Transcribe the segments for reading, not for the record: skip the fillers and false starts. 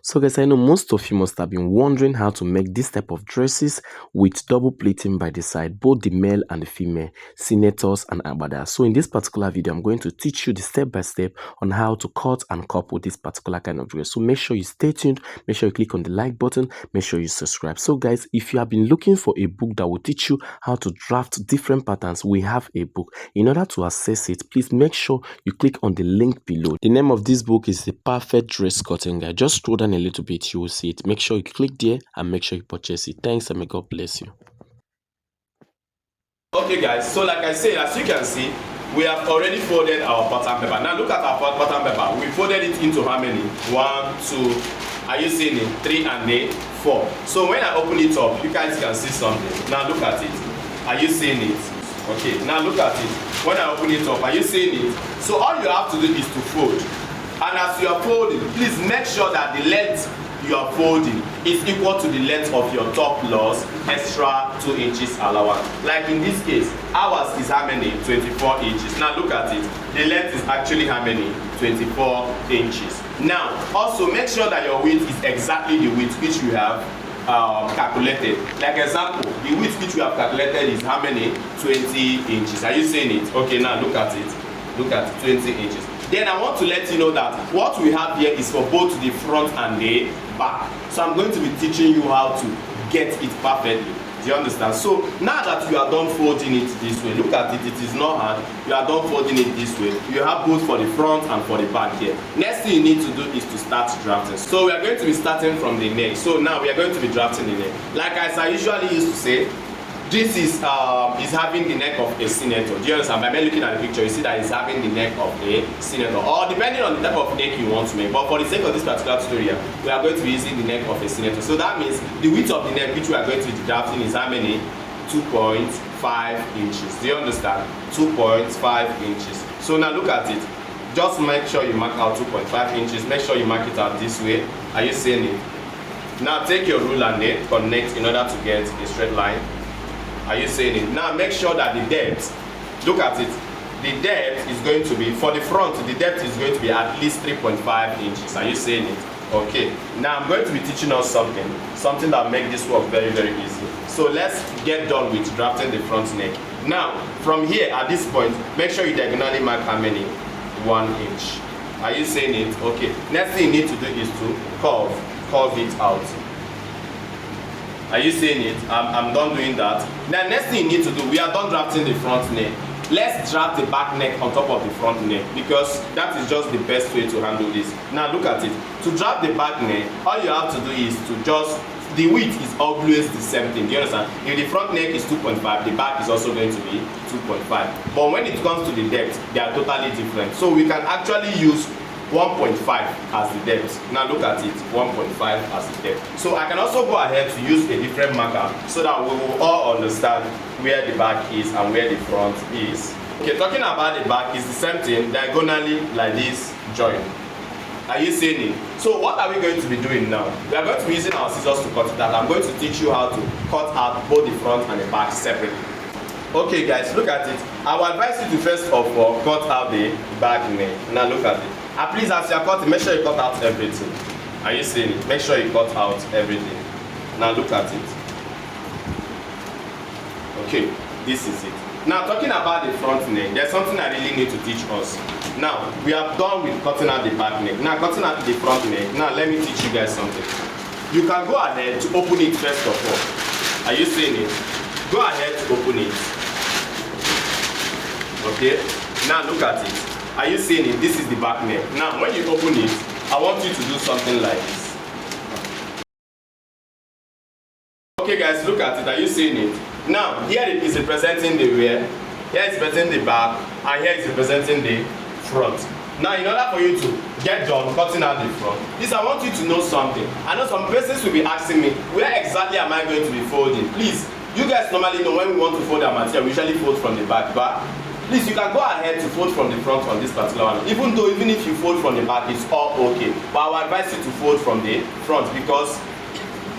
So guys, I know most of you must have been wondering how to make this type of dresses with double pleating by the side, both the male and the female, senators and Agbada. So in this particular video, I'm going to teach you the step-by-step on how to cut and couple this particular kind of dress. So make sure you stay tuned, make sure you click on the like button, make sure you subscribe. So guys, if you have been looking for a book that will teach you how to draft different patterns, we have a book. In order to access it, please make sure you click on the link below. The name of this book is The Perfect Dress Cutting Guide. Just scroll down a little bit, you will see it. Make sure you click there and make sure you purchase it. Thanks and may God bless you. Okay guys, so like I said, as you can see, we have already folded our pattern paper. Now look at our pattern paper. We folded it into how many? 1, 2, are you seeing it? 3 and 4. So when I open it up, you guys can see something. Now look at it. Are you seeing it? Okay, now look at it. When I open it up, are you seeing it? So all you have to do is to fold. And as you are folding, please make sure that the length you are folding is equal to the length of your top plus extra 2 inches allowance. Like in this case, ours is how many? 24 inches. Now look at it. The length is actually how many? 24 inches. Now, also make sure that your width is exactly the width which you have calculated. Like example, the width which we have calculated is how many? 20 inches. Are you seeing it? Okay, now look at it. Look at it, 20 inches. Then I want to let you know that what we have here is for both the front and the back. So I'm going to be teaching you how to get it perfectly. Do you understand? So now that you are done folding it this way, look at it, it is not hard. You are done folding it this way. You have both for the front and for the back here. Next thing you need to do is to start drafting. So we are going to be starting from the neck. So now we are going to be drafting the neck. Like as I usually used to say, this is having the neck of a senator. Do you understand? By me looking at the picture, you see that it's having the neck of a senator, or depending on the type of neck you want to make. But for the sake of this particular tutorial, we are going to be using the neck of a senator. So that means the width of the neck which we are going to be drafting is how many? 2.5 inches. Do you understand? 2.5 inches. So now look at it. Just make sure you mark out 2.5 inches. Make sure you mark it out this way. Are you seeing it? Now take your ruler and then connect in order to get a straight line. Are you seeing it? Now make sure that the depth, look at it, the depth is going to be, for the front, the depth is going to be at least 3.5 inches. Are you seeing it? Okay. Now I'm going to be teaching us something that make this work very, very easy. So let's get done with drafting the front neck. Now, from here at this point, make sure you diagonally mark how many? 1 inch. Are you seeing it? Okay. Next thing you need to do is to curve it out. Are you seeing it? I'm done doing that. Now next thing you need to do, we are done drafting the front neck. Let's draft the back neck on top of the front neck, because that is just the best way to handle this. Now look at it. To draft the back neck, all you have to do is to just, the width is always the same thing. Do you understand? If the front neck is 2.5, the back is also going to be 2.5. But when it comes to the depth, they are totally different. So we can actually use 1.5 as the depth. Now look at it, 1.5 as the depth. So I can also go ahead to use a different marker so that we will all understand where the back is and where the front is. Okay, talking about the back is the same thing, diagonally like this, join. Are you seeing it? So what are we going to be doing now? We are going to be using our scissors to cut it out. I'm going to teach you how to cut out both the front and the back separately. Okay guys, look at it. I will advise you to first of all cut out the back neck. Now look at it. And please, as you are cutting, make sure you cut out everything. Are you seeing it? Make sure you cut out everything. Now look at it. Okay, this is it. Now talking about the front neck, there's something I really need to teach us. Now, we are done with cutting out the back neck. Now cutting out the front neck. Now let me teach you guys something. You can go ahead to open it first of all. Are you seeing it? Go ahead to open it. Okay, now look at it. Are you seeing it? This is the back neck. Now when you open it, I want you to do something like this. Okay guys, look at it. Are you seeing it? Now here it is representing the rear, here is representing the back, and here is representing the front. Now in order for you to get done cutting out the front, please, I want you to know something. I know some persons will be asking me, where exactly am I going to be folding? Please, you guys normally know when we want to fold our material, we usually fold from the back, but please, you can go ahead to fold from the front on this particular one. Even if you fold from the back, it's all okay. But I would advise you to fold from the front, because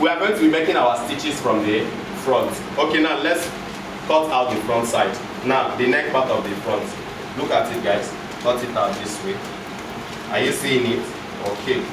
we are going to be making our stitches from the front. Okay, now let's cut out the front side. Now, the neck part of the front. Look at it guys. Cut it out this way. Are you seeing it? Okay.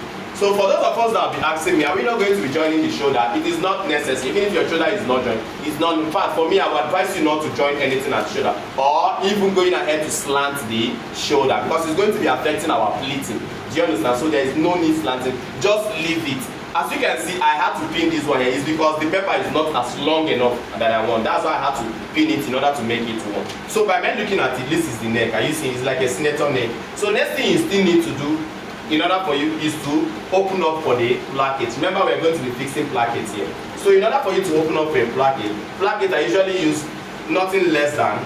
So for those of us that will be asking me, are we not going to be joining the shoulder? It is not necessary. Even if your shoulder is not joined, it's not. In fact, for me, I would advise you not to join anything at the shoulder, or even going ahead to slant the shoulder, because it's going to be affecting our pleating. Do you understand? So there is no need slanting. Just leave it. As you can see, I had to pin this one here. It's because the pepper is not as long enough that I want. That's why I had to pin it in order to make it work. So by me looking at it, this is the neck. Are you seeing? It's like a senator neck. So next thing you still need to do in order for you is to open up for the placket. Remember, we're going to be fixing plackets here. So in order for you to open up for a placket, I usually use nothing less than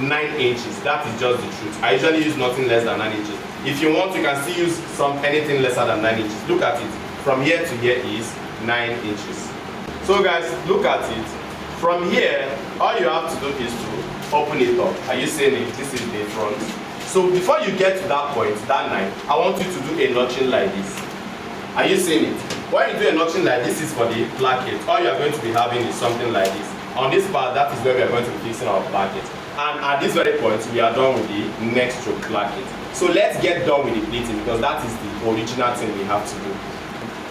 9 inches. That is just the truth. I usually use nothing less than 9 inches. If you want, you can still use anything lesser than 9 inches. Look at it. From here to here is 9 inches. So guys, look at it. From here, all you have to do is to open it up. Are you seeing it? This is the front. So before you get to that point, that 9, I want you to do a notching like this. Are you seeing it? When you do a notching like this, is for the placket. All you are going to be having is something like this. On this part, that is where we are going to be fixing our placket. And at this very point, we are done with the neck stroke placket. So let's get done with the pleating, because that is the original thing we have to do.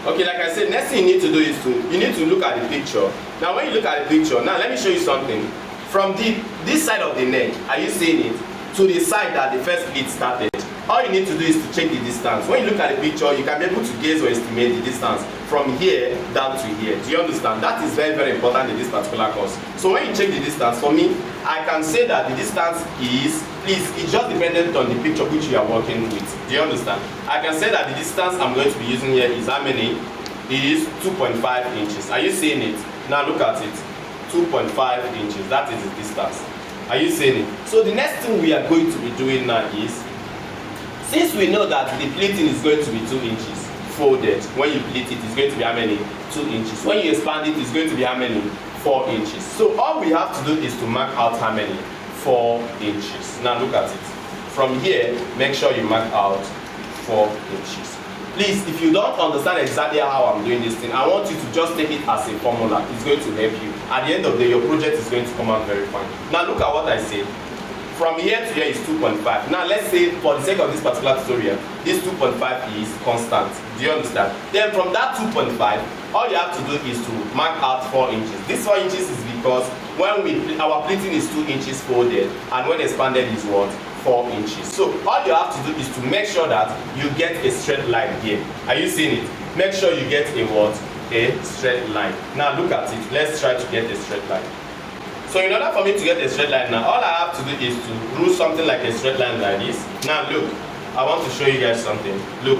Okay, like I said, next thing you need to do is you need to look at the picture. Now when you look at the picture, now let me show you something. From this side of the neck, are you seeing it? To the side that the first pleat started, all you need to do is to check the distance. When you look at the picture, you can be able to gauge or estimate the distance from here down to here. Do you understand? That is very, very important in this particular course. So when you check the distance, for me, I can say that the distance is, it's just dependent on the picture which you are working with. Do you understand? I can say that the distance I'm going to be using here is how many? It is 2.5 inches. Are you seeing it? Now look at it. 2.5 inches. That is the distance. Are you seeing it? So the next thing we are going to be doing now is, since we know that the pleating is going to be 2 inches folded, when you pleat it, it's going to be how many? 2 inches. When you expand it, it's going to be how many? 4 inches. So all we have to do is to mark out how many? 4 inches. Now look at it. From here, make sure you mark out 4 inches. Please, if you don't understand exactly how I'm doing this thing, I want you to just take it as a formula. It's going to help you. At the end of the day, your project is going to come out very fine. Now look at what I said. From here to here is 2.5. Now let's say, for the sake of this particular tutorial, this 2.5 is constant. Do you understand? Then from that 2.5, all you have to do is to mark out 4 inches. This 4 inches is because when our pleating is 2 inches folded, and when expanded is what? 4 inches. So all you have to do is to make sure that you get a straight line here. Are you seeing it? Make sure you get a what? A straight line. Now look at it. Let's try to get a straight line. So in order for me to get a straight line now, all I have to do is to rule something like a straight line like this. Now look, I want to show you guys something. Look,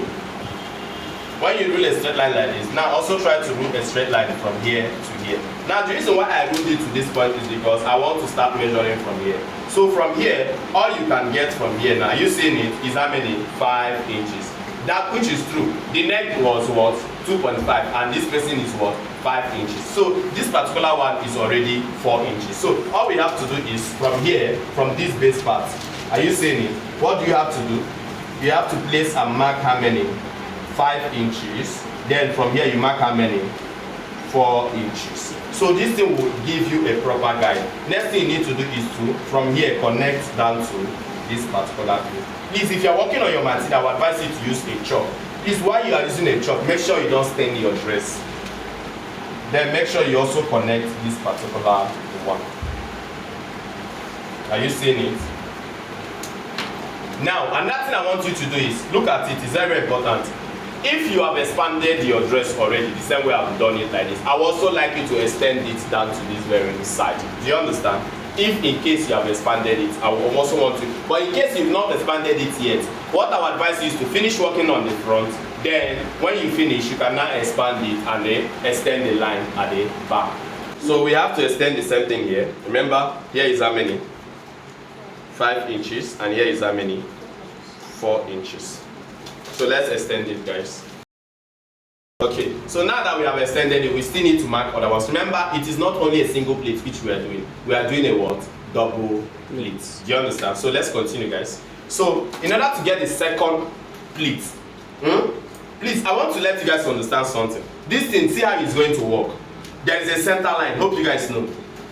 when you rule a straight line like this, now also try to rule a straight line from here to here. Now the reason why I ruled it to this point is because I want to start measuring from here. So from here, all you can get from here now, you seeing it, is how many? 5 inches. That which is true. The neck was what? 2.5, and this person is what? 5 inches. So this particular one is already 4 inches. So all we have to do is from here, from this base part, are you seeing it? What do you have to do? You have to place and mark how many? 5 inches. Then from here you mark how many? 4 inches. So this thing will give you a proper guide. Next thing you need to do is to, from here, connect down to this particular thing. Please, if you are working on your material, I would advise you to use a chalk. Please, while you are using a chalk, make sure you don't stain your dress. Then make sure you also connect this particular one. Are you seeing it? Now, another thing I want you to do is, look at it, it's very, very important. If you have expanded your dress already, the same way I've done it like this, I would also like you to extend it down to this very side. Do you understand? If in case you have expanded it, I will also want to, but in case you've not expanded it yet, what I would advise you is to finish working on the front. Then when you finish, you can now expand it and then extend the line at the back. So we have to extend the same thing here. Remember, here is how many? 5 inches, and here is how many? 4 inches. So let's extend it, guys. Okay, so now that we have extended it, we still need to mark other ones. Remember, it is not only a single pleat which we are doing. We are doing a what? Double pleats. Do you understand? So let's continue, guys. So in order to get the second pleat, please, I want to let you guys understand something. This thing, see how it's going to work. There is a center line. Hope you guys know.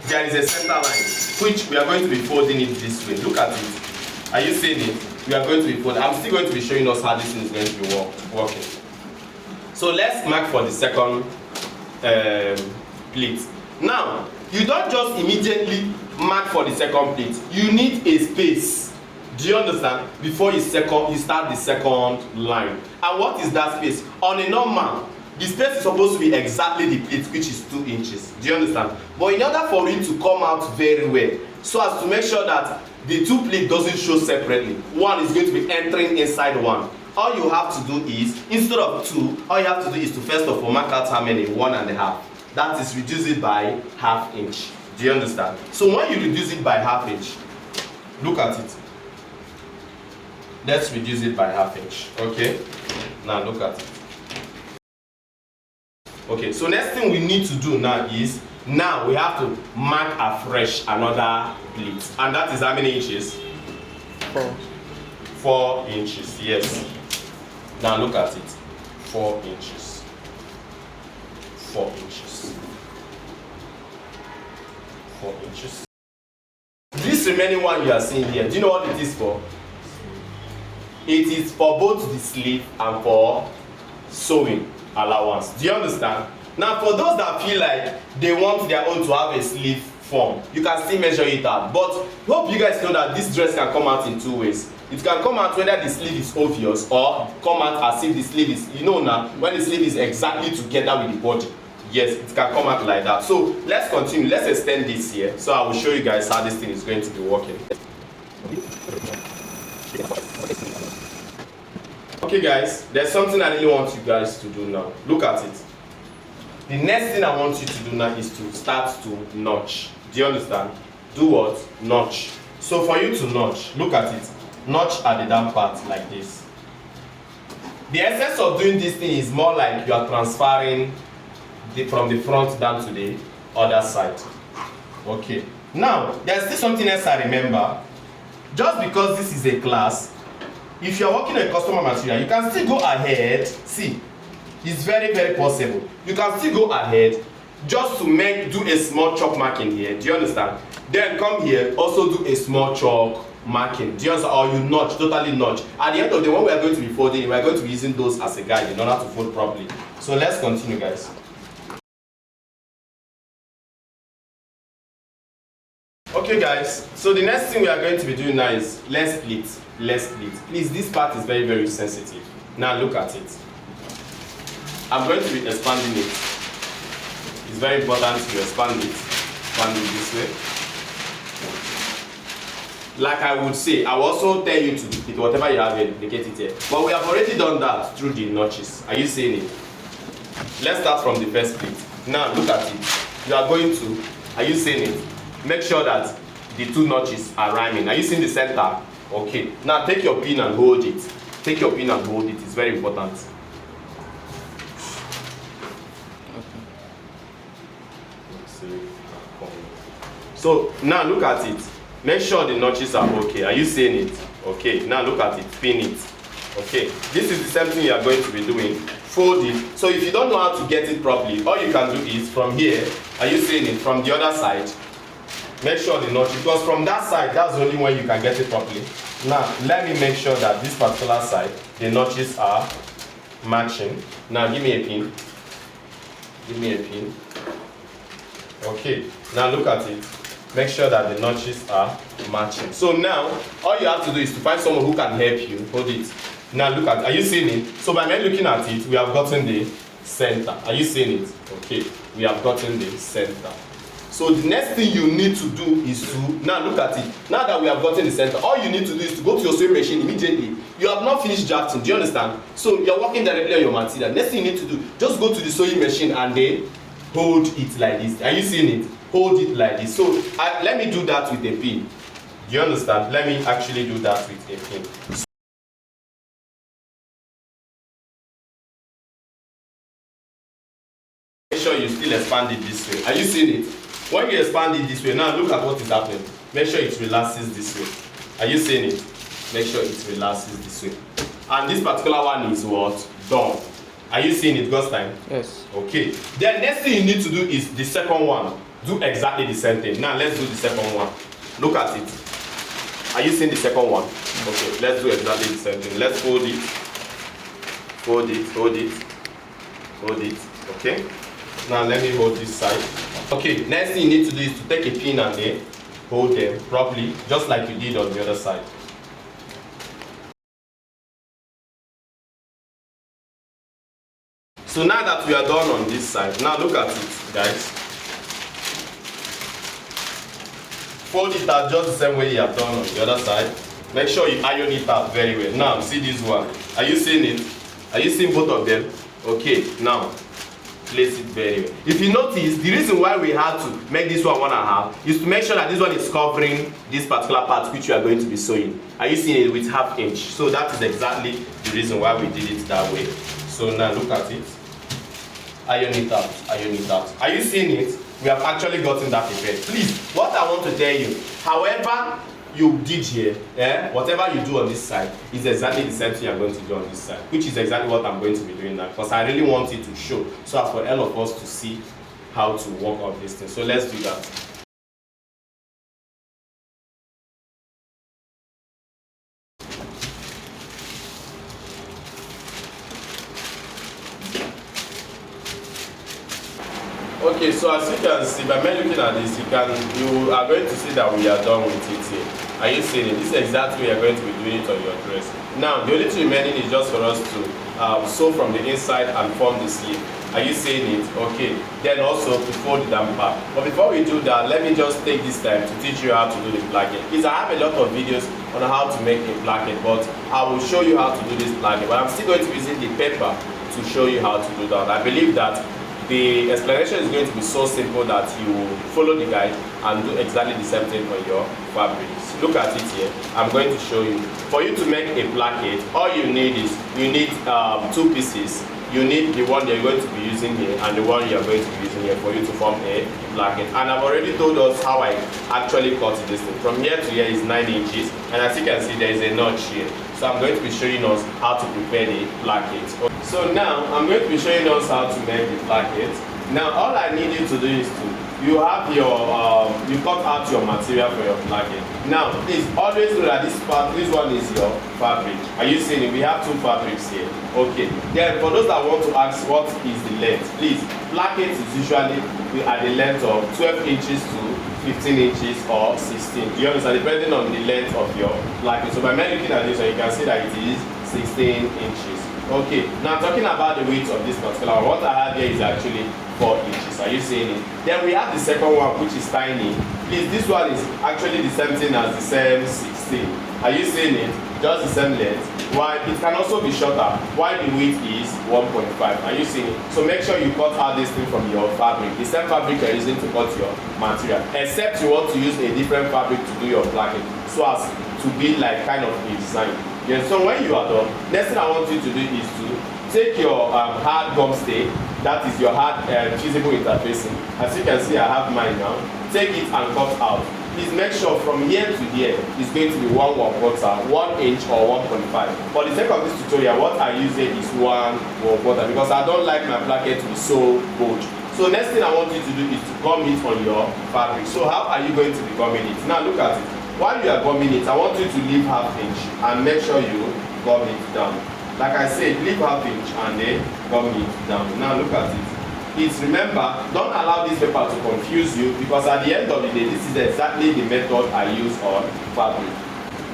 There is a center line which we are going to be folding it this way. Look at it. Are you seeing it? We are going to be folding. I'm still going to be showing us how this thing is going to be working. So let's mark for the second pleat. Now, you don't just immediately mark for the second pleat. You need a space. Do you understand? Before you start the second line. And what is that space? On a normal, the space is supposed to be exactly the pleat, which is 2 inches. Do you understand? But in order for it to come out very well, so as to make sure that the 2 pleat doesn't show separately, one is going to be entering inside one. All you have to do is, instead of 2, all you have to do is to first of all mark out how many? 1.5. That is, reduce it by ½ inch. Do you understand? So when you reduce it by ½ inch, look at it. Let's reduce it by ½ inch. Okay? Now look at it. Okay, so next thing we need to do now is, now we have to mark afresh another pleat. And that is how many inches? 4. 4 inches, yes. Now look at it. 4 inches. 4 inches. 4 inches. This remaining one you are seeing here, do you know what it is for? It is for both the sleeve and for sewing allowance. Do you understand? Now for those that feel like they want their own to have a sleeve form, you can still measure it out. But hope you guys know that this dress can come out in 2 ways. It can come out whether the sleeve is obvious, or come out as if the sleeve is, you know now, when the sleeve is exactly together with the body. Yes, it can come out like that. So let's continue. Let's extend this here. So I will show you guys how this thing is going to be working. Okay guys, there's something I really want you guys to do now. Look at it. The next thing I want you to do now is to start to notch. Do you understand? Do what? Notch. So for you to notch, look at it. Notch at the down part like this. The essence of doing this thing is more like you are transferring from the front down to the other side. Okay. Now, there's still something else I remember. Just because this is a class, if you are working on a customer material, you can still go ahead. See, it's very, very possible. You can still go ahead just to do a small chalk marking here. Do you understand? Then come here, also do a small chalk marking. Do you understand? Or you notch, totally notch. At the end of the day, when we are going to be folding, we are going to be using those as a guide in order to fold properly. So let's continue, guys. Okay guys, so the next thing we are going to be doing now is less pleat. Please, this part is very, very sensitive. Now look at it. I'm going to be expanding it. It's very important to expand it. Expand it this way. Like I would say, I will also tell you to duplicate whatever you have here, duplicate it here. But we have already done that through the notches. Are you seeing it? Let's start from the first pleat. Now look at it. You are going to, are you seeing it? Make sure that the 2 notches are rhyming. Are you seeing the center? Okay. Now take your pin and hold it. Take your pin and hold it. It's very important. So now look at it. Make sure the notches are okay. Are you seeing it? Okay. Now look at it. Pin it. Okay. This is the same thing you are going to be doing. Fold it. So if you don't know how to get it properly, all you can do is from here. Are you seeing it? From the other side. Make sure the notch, because from that side, that's the only way you can get it properly. Now, let me make sure that this particular side, the notches are matching. Now, give me a pin. Give me a pin. Okay, now look at it. Make sure that the notches are matching. So now, all you have to do is to find someone who can help you. Hold it. Now look at it. Are you seeing it? So by me looking at it, we have gotten the center. Are you seeing it? Okay, we have gotten the center. So the next thing you need to do is to, now look at it. Now that we have gotten the center, all you need to do is to go to your sewing machine immediately. You have not finished drafting, do you understand? So you're working directly on your material. Next thing you need to do, just go to the sewing machine and then hold it like this. Are you seeing it? Hold it like this. So let me do that with a pin. Do you understand? Let me actually do that with a pin. Make sure you still expand it this way. Are you seeing it? When you expand it this way, now look at what is happening. Make sure it relaxes this way. Are you seeing it? Make sure it relaxes this way. And this particular one is what? Done. Are you seeing it, Ghost time? Yes. Okay. Then next thing you need to do is the second one. Do exactly the same thing. Now let's do the second one. Look at it. Are you seeing the second one? Okay, let's do exactly the same thing. Let's fold it. Fold it, fold it. hold it. Okay, now let me hold this side. Okay, next thing you need to do is to take a pin and then hold them properly, just like you did on the other side. So now that we are done on this side, now look at it, guys. Fold it out just the same way you have done on the other side. Make sure you iron it out very well. Now see this one. Are you seeing it? Are you seeing both of them? Okay, now place it very well. If you notice, the reason why we had to make this one 1.5 is to make sure that this one is covering this particular part which you are going to be sewing. Are you seeing it with 1/2 inch? So that is exactly the reason why we did it that way. So now look at it. Iron it out, iron it out. Are you seeing it? We have actually gotten that effect. Please, what I want to tell you, however you did here, whatever you do on this side is exactly the same thing you're going to do on this side, which is exactly what I'm going to be doing now, because I really want it to show, so as for all of us to see how to work on this thing. So let's do that. Okay, so as you can see, by me looking at this, you are going to see that we are done with it here. Are you seeing it? This is exactly we are going to be doing it on your dress. Now, the only thing remaining is just for us to sew from the inside and form the sleeve. Are you seeing it? Okay. Then also to fold the down part. But before we do that, let me just take this time to teach you how to do the placket. Because I have a lot of videos on how to make a placket, but I will show you how to do this placket. But I'm still going to be using the paper to show you how to do that. I believe that the explanation is going to be so simple that you follow the guide and do exactly the same thing for your fabrics. Look at it here. I'm going to show you. For you to make a placket, all you need is you need 2 pieces. You need the one you're going to be using here and the one you're going to be using here for you to form a placket. And I've already told us how I actually cut this thing. From here to here is 9 inches, and as you can see, there is a notch here. So I'm going to be showing us how to prepare the placket. So now I'm going to be showing us how to make the placket. Now all I need you to do is you have your you cut out your material for your placket. Now please always know that this one is your fabric. Are you seeing it? We have 2 fabrics here. Okay. Then for those that want to ask what is the length, please, placket is usually at the length of 12 inches to 15 inches or 16. Do you understand? Depending on the length of your placket. So by me looking at this one, you can see that it is 16 inches. Okay, now talking about the width of this particular one, what I have here is actually 4 inches. Are you seeing it? Then we have the second one, which is tiny. Please, this one is actually the same thing as the same 16. Are you seeing it? Just the same length. While it can also be shorter, while the width is 1.5. Are you seeing it? So make sure you cut out this thing from your fabric. The same fabric you're using to cut your material. Except you want to use a different fabric to do your placket, so as to be like kind of a design. Yeah, so when you are done, next thing I want you to do is to take your hard gum stay, that is your hard fusible interfacing. As you can see, I have mine now. Take it and cut out. Please make sure from here to here is going to be 1/4, 1 inch or 1.5. For the sake of this tutorial, what I use here is 1/4 because I don't like my placket to be so bold. So next thing I want you to do is to gum it on your fabric. So how are you going to be gumming it? Now look at it. While you are gumming it, I want you to leave 1/2 inch and make sure you gum it down. Like I said, leave 1/2 inch and then gum it down. Now look at it. Please remember, don't allow this paper to confuse you, because at the end of the day, this is exactly the method I use on fabric.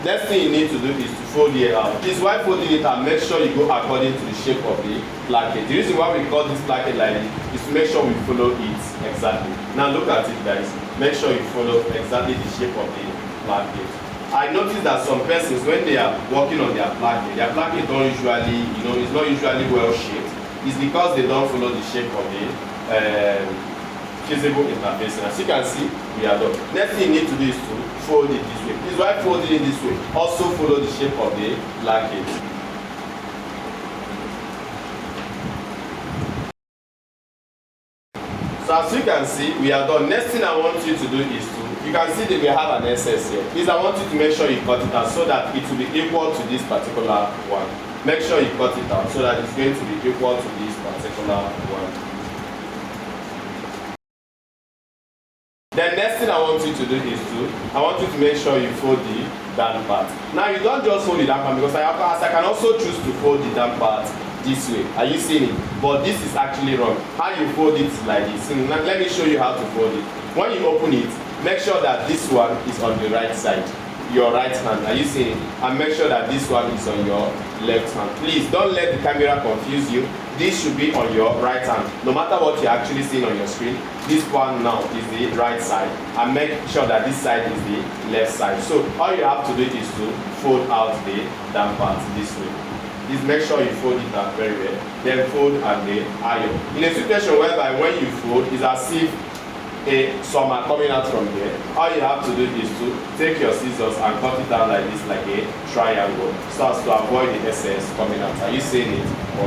Next thing you need to do is to fold it out. Please, while folding it out, make sure you go according to the shape of the placket. The reason why we cut this placket like this is to make sure we follow it exactly. Now look at it, guys. Make sure you follow exactly the shape of the placket. I noticed that some persons, when they are working on their placket don't usually, it's not usually well shaped. It's because they don't follow the shape of the fusible interfacing. As you can see, we are done. Next thing you need to do is to fold it this way. This is why folding it this way. Also follow the shape of the placket. So as you can see, we are done. Next thing I want you to do is you can see that we have an excess here. Please, I want you to make sure you cut it out so that it will be equal to this particular one. Make sure you cut it out so that it's going to be equal to this particular one. The next thing I want you to do is I want you to make sure you fold the down part. Now you don't just fold the down part, because I can also choose to fold the down part this way. Are you seeing it? But this is actually wrong. How you fold it like this. So now let me show you how to fold it. When you open it, make sure that this one is on the right side, your right hand. Are you seeing it? And make sure that this one is on your left hand. Please don't let the camera confuse you. This should be on your right hand. No matter what you're actually seeing on your screen, this one now is the right side, and make sure that this side is the left side. So all you have to do is to fold out the down part this way. Please make sure you fold it out very well. Then fold and then iron. In a situation whereby when you fold, it's as if some are coming out from here. All you have to do is to take your scissors and cut it down like this, like a triangle, so as to avoid the excess coming out. Are you seeing it?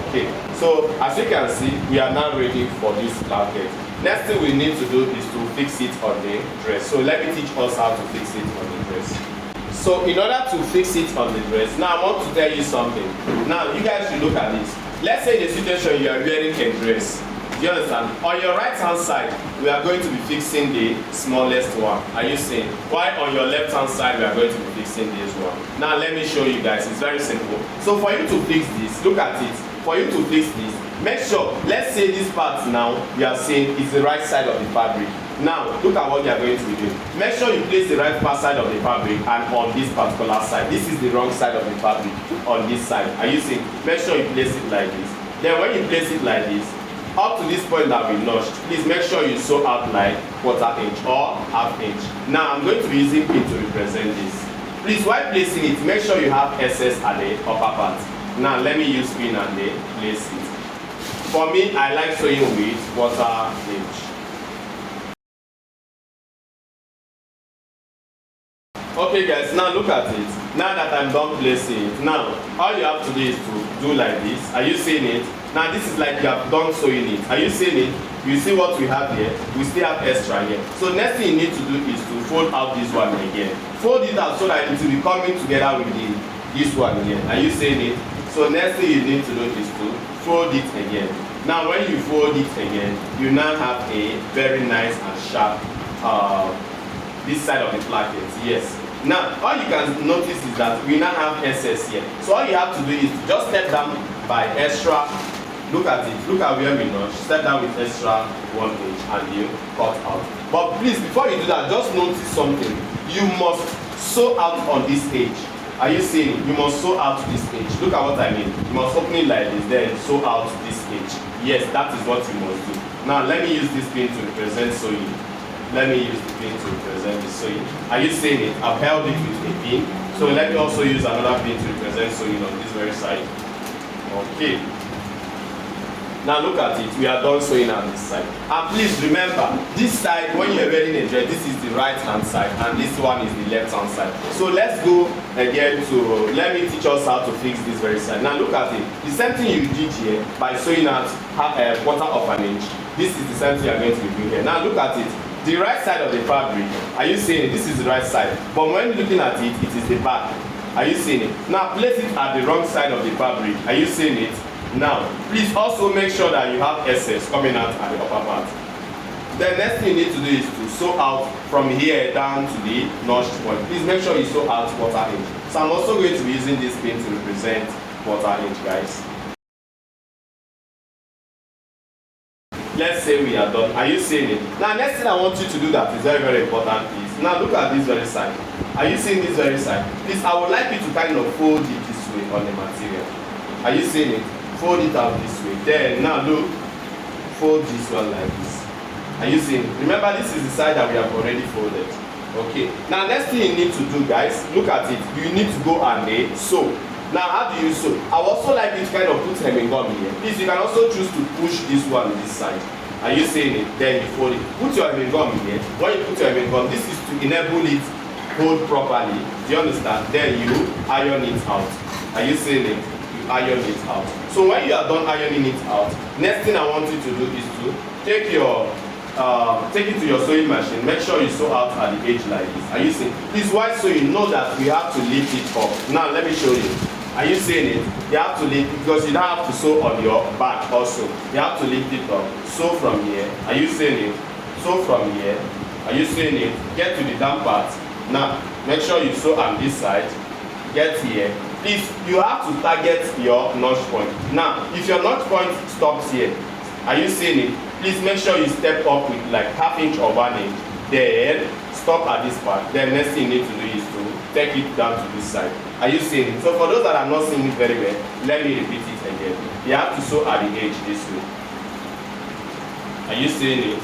Okay. So as you can see, we are now ready for this placket. Next thing we need to do is to fix it on the dress. So let me teach us how to fix it on the dress. So in order to fix it on the dress, now I want to tell you something. Now you guys should look at this. Let's say in the situation you are wearing a dress. Do you understand? On your right hand side, we are going to be fixing the smallest one. Are you seeing? While on your left hand side, we are going to be fixing this one. Now let me show you guys. It's very simple. So for you to fix this, look at it. For you to fix this, make sure, let's say this part now, we are saying is the right side of the fabric. Now, look at what you are going to be doing. Make sure you place the right side of the fabric and on this particular side. This is the wrong side of the fabric on this side. Are you seeing? Make sure you place it like this. Then when you place it like this, up to this point that we notched, please make sure you sew out like 1/4 inch or 1/2 inch. Now, I'm going to be using pin to represent this. Please, while placing it, make sure you have excess at the upper part. Now, let me use pin and then place it. For me, I like sewing with 1/4 inch. Okay guys, now look at it. Now that I'm done placing it, now all you have to do is to do like this. Are you seeing it? Now this is like you have done sewing it. Are you seeing it? You see what we have here? We still have extra here. So next thing you need to do is to fold out this one again. Fold it out so that it will be coming together with this one here. Are you seeing it? So next thing you need to do is to fold it again. Now when you fold it again, you now have a very nice and sharp this side of the placket. Yes. Now all you can notice is that we now have excess here. So all you have to do is to just step down by extra. Look at it. Look at where we notch. Step down with extra 1 inch and you cut out. But please, before you do that, just notice something. You must sew out on this edge. Are you seeing it? You must sew out this edge. Look at what I mean. You must open it like this, then sew out this edge. Yes, that is what you must do. Now let me use this pin to represent sewing. Let me use the pin to represent the sewing. Are you seeing it? I've held it with a pin. So let me also use another pin to represent sewing on this very side. Okay. Now look at it. We are done sewing on this side. And please remember, this side, when you're wearing a dress, this is the right hand side and this one is the left hand side. So let's go again to, let me teach us how to fix this very side. Now look at it. The same thing you did here by sewing out 1/4 inch. This is the same thing you're going to be doing here. Now look at it. The right side of the fabric, are you seeing it? This is the right side. But when looking at it, it is the back. Are you seeing it? Now place it at the wrong side of the fabric. Are you seeing it? Now, please also make sure that you have excess coming out at the upper part. The next thing you need to do is to sew out from here down to the notched point. Please make sure you sew out 1/4 inch. So I'm also going to be using this pin to represent 1/4 inch, guys. Let's say we are done. Are you seeing it? Now, next thing I want you to do that is very, very important is, now look at this very side. Are you seeing this very side? Please, I would like you to kind of fold it this way on the material. Are you seeing it? Fold it out this way. Then, now look, fold this one like this. Are you seeing it? Remember, this is the side that we have already folded. Okay. Now, next thing you need to do, guys, look at it. You need to go and sew. Now, how do you sew? I would also like you to kind of put hemming gum here. Please, you can also choose to push this one this side. Are you seeing it? Then you fold it. Put your hemming gum here. When you put your hemming gum, this is to enable it hold properly. Do you understand? Then you iron it out. Are you seeing it? You iron it out. So when you are done ironing it out, next thing I want you to do is to take it to your sewing machine. Make sure you sew out at the edge like this. Are you seeing? Please, while sewing, know that we have to lift it up. Now let me show you. Are you seeing it? You have to lift it because you don't have to sew on your back also. You have to lift it up. Sew from here. Are you seeing it? Sew from here. Are you seeing it? Get to the down part. Now make sure you sew on this side. Get here. please, you have to target your notch point. Now, if your notch point stops here, are you seeing it? Please make sure you step up with like ½ inch or 1 inch. Then stop at this part. Then next thing you need to do is to take it down to this side. Are you seeing it? So for those that are not seeing it very well, let me repeat it again. You have to sew at the edge this way. Are you seeing it?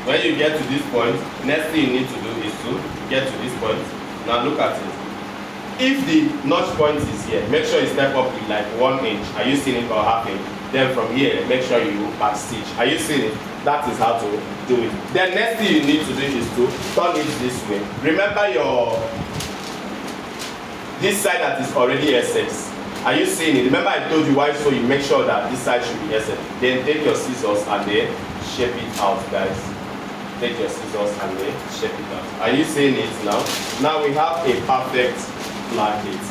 When you get to this point, next thing you need to do is to get to this point. Now look at it. If the notch point is here, make sure you step up with like 1 inch. Are you seeing it, or ½ inch? Then from here, make sure you back stitch. Are you seeing it? That is how to do it. Then next thing you need to do is to turn it this way. Remember this side that is already SS. Are you seeing it? Remember I told you why, so you make sure that this side should be SS. Then take your scissors and then shape it out, guys. Take your scissors and then shape it out. Are you seeing it now? Now we have a perfect placket.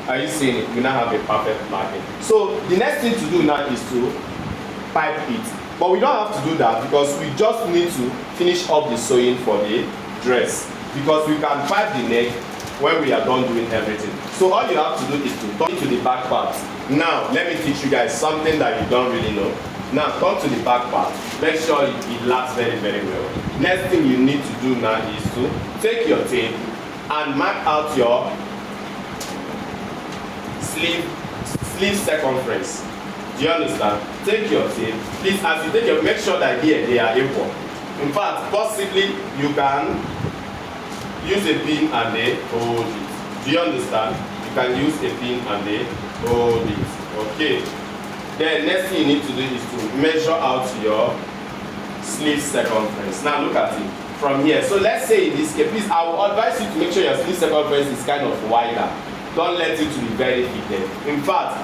Are you seeing it? We now have a perfect placket. So the next thing to do now is to pipe it. But we don't have to do that because we just need to finish up the sewing for the dress. Because we can pipe the neck when we are done doing everything. So all you have to do is to turn it to the back part. Now let me teach you guys something that you don't really know. Now turn to the back part. Make sure it lasts very, very well. Next thing you need to do now is to take your tape and mark out your sleeve circumference. Do you understand? Take your tape. Please, as you take your, make sure that here they are equal. In fact, possibly you can use a pin and then hold it. Do you understand? You can use a pin and then hold it. Okay. Then next thing you need to do is to measure out your sleeve circumference. Now look at it from here. So let's say in this case, please, I will advise you to make sure your sleeve circumference is kind of wider. Don't let it to be very fitted. In fact,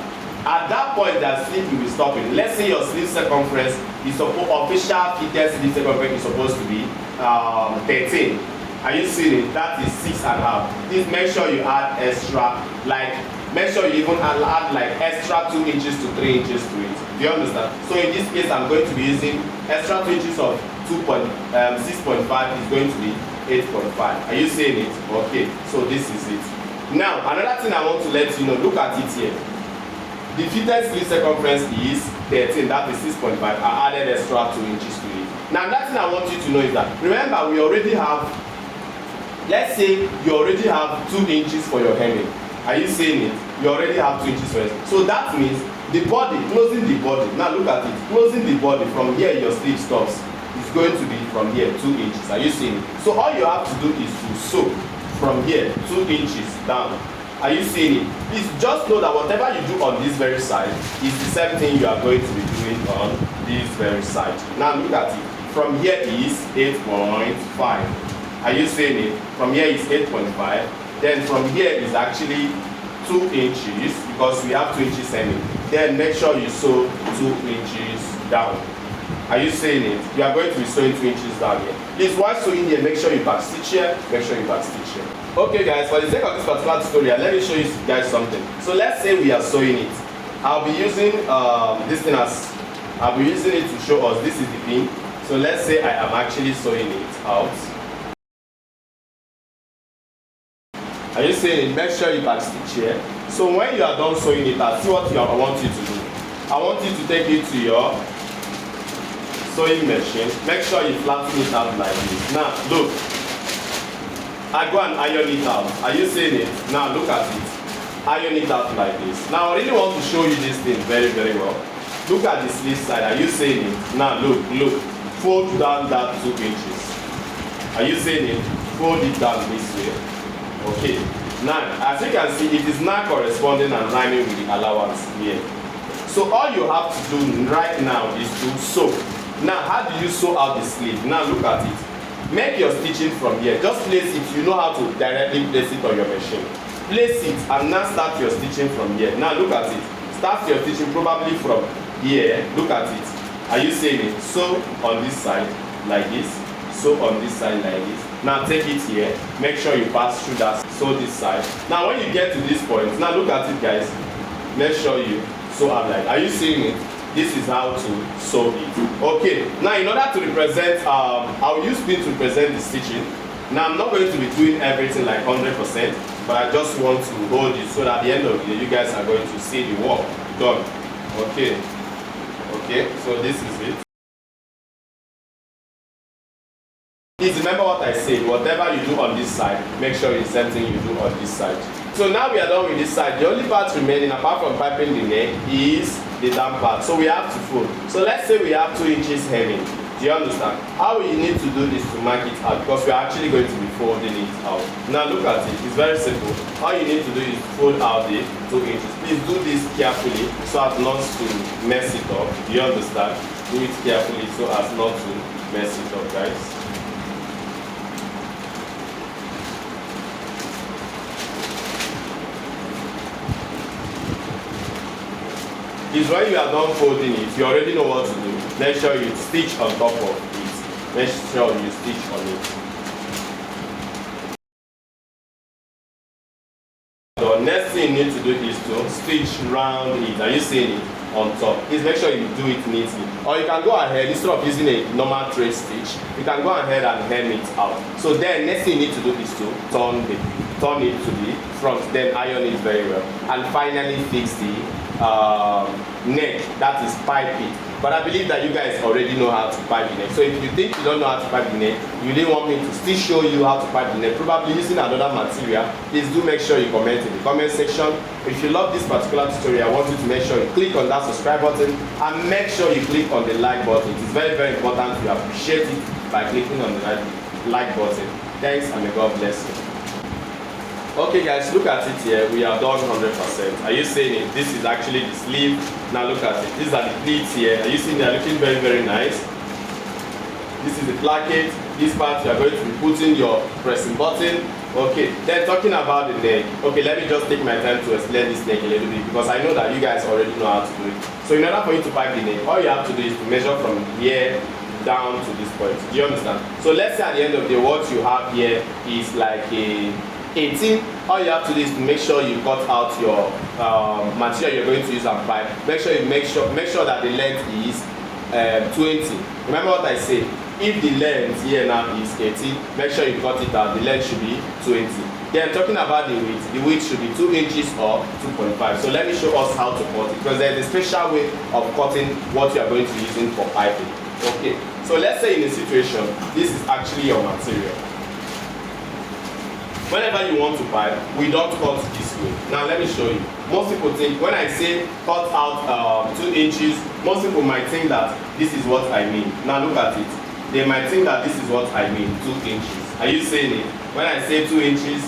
at that point that sleeve will be stopping. Let's say your sleeve circumference is official fitted sleeve circumference is supposed to be 13. Are you seeing it? That is 6.5. Please make sure you add extra, like make sure you even add like extra 2 inches to 3 inches to it. Do you understand? So in this case, I'm going to be using extra 2 inches of 6.5 is going to be 8.5. Are you seeing it? Okay. So this is it. Now another thing I want to let you know. Look at it here. The fitted sleeve circumference is 13. That is 6.5. I added extra 2 inches to it. Now another thing I want you to know is that remember we already have. Let's say you already have 2 inches for your hemming. Are you seeing it? You already have 2 inches for it. So that means the body, closing the body. Now look at it. Closing the body from here your sleeve stops is going to be from here 2 inches. Are you seeing it? So all you have to do is to sew from here 2 inches down. Are you seeing it? Please just know that whatever you do on this very side is the same thing you are going to be doing on this very side. Now look at it. From here is 8.5. Are you seeing it? From here is 8.5. Then from here is actually 2 inches because we have 2 inches hemming. Then make sure you sew 2 inches down. Are you seeing it? You are going to be sewing 2 inches down here. Please, while sewing here, make sure you back stitch here. Make sure you back stitch here. Okay, guys. For the sake of this particular tutorial, let me show you guys something. So let's say we are sewing it. I'll be using this thing as I'll be using it to show us. This is the pin. So let's say I am actually sewing it out. Are you seeing it? Make sure you back stitch here. So when you are done sewing it, I'll see what I want you to do. I want you to take it to your sewing machine. Make sure you flatten it out like this. Now look, I go and iron it out. Are you seeing it? Now look at it. Iron it out like this. Now I really want to show you this thing very, very well. Look at the sleeve side. Are you seeing it? Now look. Fold down that 2 inches. Are you seeing it? Fold it down this way. Okay. Now, as you can see, it is now corresponding and rhyming with the allowance here. So all you have to do right now is to sew. Now, how do you sew out the sleeve? Now look at it. Make your stitching from here. Just place it. You know how to directly place it on your machine. Place it and now start your stitching from here. Now look at it. Start your stitching probably from here. Look at it. Are you seeing it? Sew on this side like this. Sew on this side like this. Now take it here. Make sure you pass through that. Sew this side. Now when you get to this point, now look at it, guys. Make sure you sew up like. Are you seeing it? This is how to sew it. Okay. Now in order to represent, I'll use pin to represent the stitching. Now I'm not going to be doing everything like 100%. but I just want to hold it so that at the end of the day you guys are going to see the work done. Okay, so this is it. Please remember what I said, whatever you do on this side, make sure it's the same thing you do on this side. So now we are done with this side. The only part remaining apart from piping the neck is the down part. So we have to fold. So let's say we have 2 inches hemming. Do you understand? How we need to do this to mark it out, because we are actually going to be folding it out. Now look at it, it's very simple. All you need to do is fold out the 2 inches. Please do this carefully so as not to mess it up. Do you understand? Do it carefully so as not to mess it up, guys. Is when you are done folding it, you already know what to do. Make sure you stitch on top of it. Make sure you stitch on it. The next thing you need to do is to stitch round it. Are you seeing it on top? Please make sure you do it neatly. Or you can go ahead, instead of using a normal tray stitch, you can go ahead and hem it out. So then next thing you need to do is to turn it to the front, then iron it very well. And finally fix the neck, that is pipe it. But I believe that you guys already know how to pipe the neck. So if you think you don't know how to pipe the neck, you didn't want me to still show you how to pipe the neck, probably using another material, please do make sure you comment in the comment section. If you love this particular tutorial, I want you to make sure you click on that subscribe button and make sure you click on the like button. It is very, very important to appreciate it by clicking on the like button. Thanks and may God bless you. Okay guys, look at it here. We are done 100%. Are you seeing it? This is actually the sleeve. Now look at it. These are the pleats here. Are you seeing they are looking very, very nice? This is the placket. This part you are going to be putting your pressing button. Okay, then talking about the neck. Okay, let me just take my time to explain this neck a little bit because I know that you guys already know how to do it. So in order for you to pipe the neck, all you have to do is to measure from here down to this point. Do you understand? So let's say at the end of the day, what you have here is like a 18. All you have to do is to make sure you cut out your material you're going to use and pipe. Make sure that the length is 20. Remember what I said. If the length here now is 18, make sure you cut it out. The length should be 20. Then talking about the width should be 2 inches or 2.5. So let me show us how to cut it because there's a special way of cutting what you are going to be using for piping. Okay, so let's say in a situation, this is actually your material. Whenever you want to pipe, we don't cut this way. Now let me show you. Most people think, when I say cut out 2 inches, most people might think that this is what I mean. Now look at it. They might think that this is what I mean, 2 inches. Are you saying it? When I say 2 inches,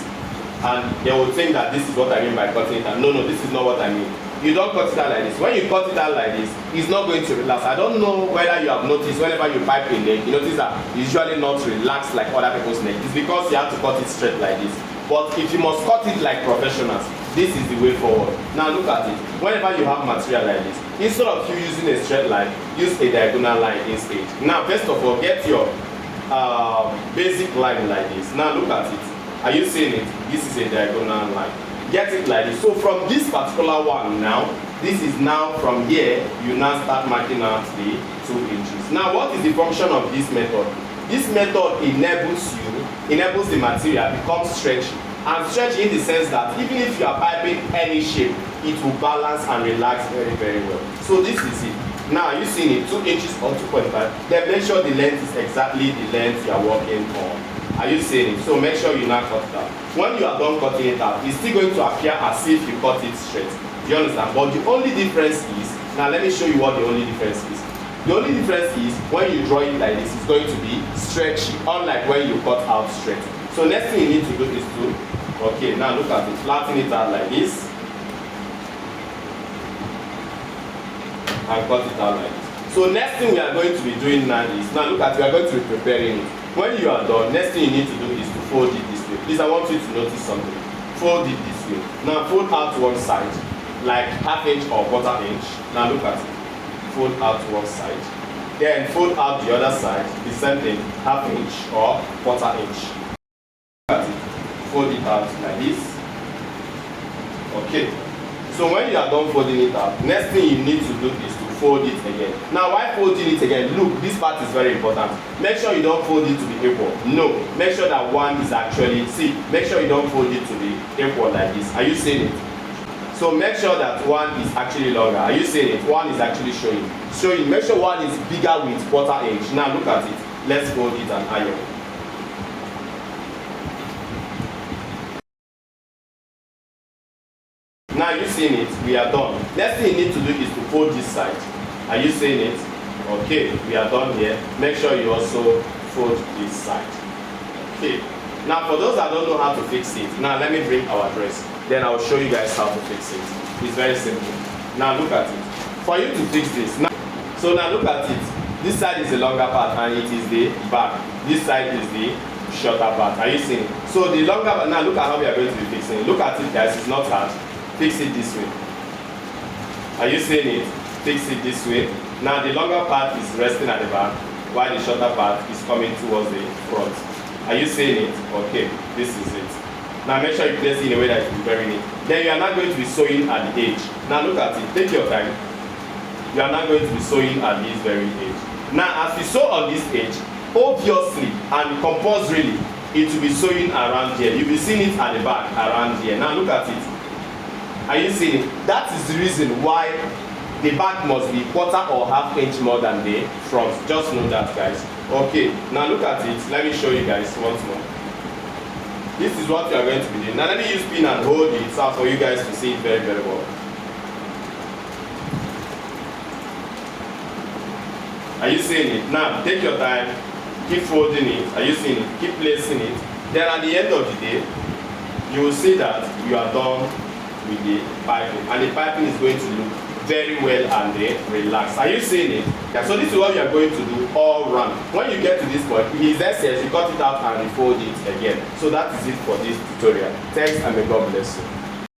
and they will think that this is what I mean by cutting it out. No, this is not what I mean. You don't cut it out like this. When you cut it out like this, it's not going to relax. I don't know whether you have noticed whenever you pipe a neck, you notice that it's usually not relaxed like other people's neck. It's because you have to cut it straight like this. But if you must cut it like professionals, this is the way forward. Now look at it. Whenever you have material like this, instead of you using a straight line, use a diagonal line instead. Now first of all, get your basic line like this. Now look at it. Are you seeing it? This is a diagonal line. Get it like this. So from this particular one now, this is now from here, you now start marking out the 2 inches. Now what is the function of this method? This method enables the material become stretchy. And stretchy in the sense that even if you are piping any shape, it will balance and relax very, very well. So this is it. Now you see it 2 inches or 2.5. Then make sure the length is exactly the length you are working on. Are you seeing it? So make sure you now cut it out. When you are done cutting it out, it's still going to appear as if you cut it straight. Do you understand? But the only difference is, now let me show you what the only difference is. The only difference is when you draw it like this, it's going to be stretchy, unlike when you cut out straight. So next thing you need to do is to, okay, now look at it, flatten it out like this, and cut it out like this. So next thing we are going to be doing now is, now look at it, we are going to be preparing it. When you are done, next thing you need to do is to fold it this way. Please, I want you to notice something. Fold it this way. Now fold out one side, like ½ inch or ¼ inch. Now look at it. Fold out one side. Then fold out the other side, the same thing, ½ inch or ¼ inch. Look at it. Fold it out like this. Okay. So when you are done folding it out, next thing you need to do is to fold it again. Now while folding it again, look, this part is very important. Make sure you don't fold it to be equal. No, make sure that one is actually, see, make sure you don't fold it to be equal like this. Are you seeing it? So make sure that one is actually longer. Are you seeing it? One is actually showing. Make sure one is bigger with 1/4 inch. Now look at it. Let's fold it and iron. Now you seeing it? We are done. Next thing you need to do is to fold this side. Are you seeing it? Okay, we are done here. Make sure you also fold this side. Okay. Now for those that don't know how to fix it, now let me bring our dress. Then I'll show you guys how to fix it. It's very simple. Now look at it. For you to fix this, now look at it. This side is the longer part and it is the back. This side is the shorter part. Are you seeing it? So the longer part, now look at how we are going to be fixing it. Look at it guys, it's not hard. Fix it this way. Are you seeing it? Fix it this way. Now the longer part is resting at the back while the shorter part is coming towards the front. Are you seeing it? Okay, this is it. Now make sure you place it in a way that it will be very neat. Then you are not going to be sewing at the edge. Now look at it, take your time. You are not going to be sewing at this very edge. Now as you sew on this edge, obviously and compulsorily, it will be sewing around here. You'll be seeing it at the back around here. Now look at it. Are you seeing it? That is the reason why the back must be 1/4 or 1/2 inch more than the front. Just know that guys. Okay, now look at it. Let me show you guys once more. This is what you are going to be doing. Now let me use pin and hold it so for you guys to see it very, very well. Are you seeing it? Now take your time, keep folding it. Are you seeing it? Keep placing it. Then at the end of the day, you will see that you are done with the piping, and the piping is going to look very well and relaxed. Are you seeing it? Yeah, so this is what we are going to do all round. When you get to this point, it is excess, you cut it out and refold it again. So that is it for this tutorial. Thanks and may God bless you.